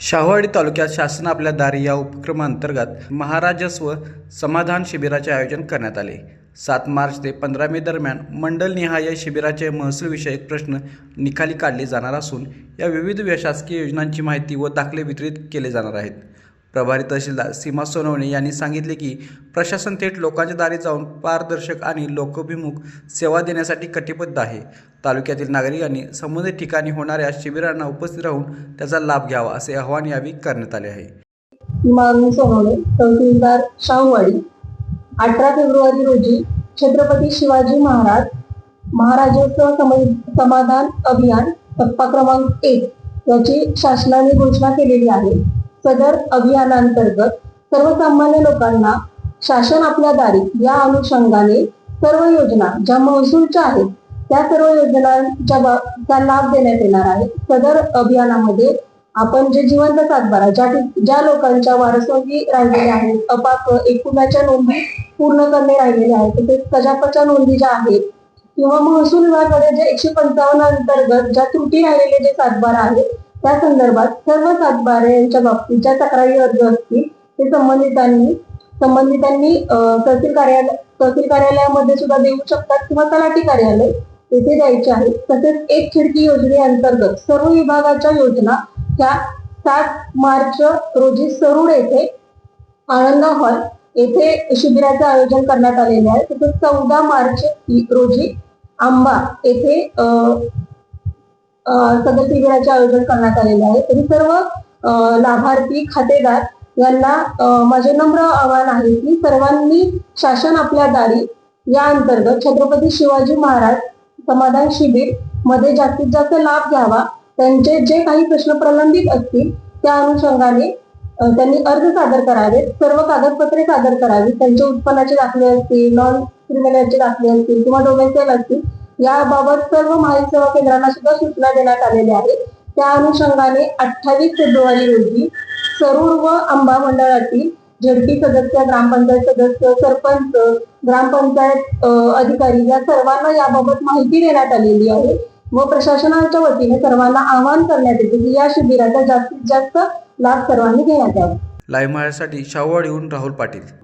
शाहूवाडी तालुक्यात शासन आपल्या दारी या उपक्रमांतर्गत महाराजस्व समाधान शिबिराचे आयोजन करण्यात आले। 7 मार्च ते 15 मे दरम्यान मंडलनिहाय शिबिराचे महसूलविषयक प्रश्न निकाली काढले जाणार असून या विविध शासकीय योजनांची माहिती व दाखले वितरित केले जाणार आहेत। प्रभारी तहसीलदार सीमा सोनवणे यांनी सांगितले की प्रशासन थेट लोकांच्या दारी जाऊन पारदर्शक आणि लोकाभिमुख सेवा देण्यासाठी कटिबद्ध आहे। तालुक्यातील नागरिकांनी संबंधित ठिकाणी होणाऱ्या शिबिरांना उपस्थित राहून त्याचा लाभ घ्यावा असे आवाहन यावेळी करण्यात आले आहे। सीमा सोनवणे, तहसीलदार शाहूवाडी। 18 फेब्रुवारी रोजी छत्रपती शिवाजी महाराज महाराजोत्सव समाधान अभियान टप्पा क्रमांक 1 याची शासनाने घोषणा केलेली आहे। सदर अभियानांतर्गत सर्वसामान्य लोकांना शासन आपल्या दारी या अनुषंगाने सर्व योजना ज्या महसूलच्या आहेत त्या सर्व योजनांचा लाभ देण्यात येणार आहे। सदर अभियानामध्ये आपण जे जिवंत सातबारा ज्या लोकांच्या वारसोगी राहिलेल्या आहेत, अपात्र एकूणाच्या नोंदी पूर्ण करणे राहिलेले आहेत, तसेच प्रजापच्या नोंदी ज्या आहेत किंवा महसूल विभागाकडे जे 155 अंतर्गत ज्या त्रुटी राहिलेले जे सातबारा आहेत त्या संदर्भात सर्व सातबाऱ्यांच्या बाबतीत ज्या तक्रारी अर्ज असतील ते संबंधितांनी तहसील कार्यालयामध्ये सुद्धा देऊ शकतात किंवा तलाठी कार्यालय येथे द्यायचे आहे। तसेच एक खिडकी योजनेअंतर्गत सर्व विभागाच्या योजना ह्या 7 मार्च रोजी सरूड येथे आनंद हॉल येथे शिबिराचे आयोजन करण्यात आलेले आहे। तसेच 14 मार्च रोजी आंबा येथे सदर शिबिराचे आयोजन करण्यात आलेले आहे। तरी सर्व लाभार्थी खातेदार यांना माझे नम्र आवाहन आहे की सर्वांनी शासन आपल्या दारी या अंतर्गत छत्रपती शिवाजी महाराज समाधान शिबिर मध्ये जास्तीत जास्त लाभ घ्यावा। त्यांचे जे काही प्रश्न प्रलंबित असतील त्या अनुषंगाने त्यांनी अर्ज सादर करावेत, सर्व कागदपत्रे सादर करावीत, त्यांचे उत्पन्नाचे दाखले असतील, नॉन क्रिमिनलचे दाखले असतील किंवा डोमेस्टिक असतील याबाबत सर्व माहिती सेवा केंद्रांना सुद्धा सूचना देण्यात आलेल्या आहेत। त्या अनुषंगाने 28 फेब्रुवारी रोजी सरूड व आंबा मंडळातील झडपी सदस्य, ग्रामपंचायत सदस्य, सरपंच, ग्रामपंचायत अधिकारी या सर्वांना याबाबत माहिती देण्यात आलेली आहे व प्रशासनाच्या वतीने सर्वांना आवाहन करण्यात येते की या शिबिराचा जास्तीत जास्त लाभ सर्वांनी घेण्यात यावा। लाईव्ह महाराष्ट्रासाठी शाहूवाडीहून राहुल पाटील।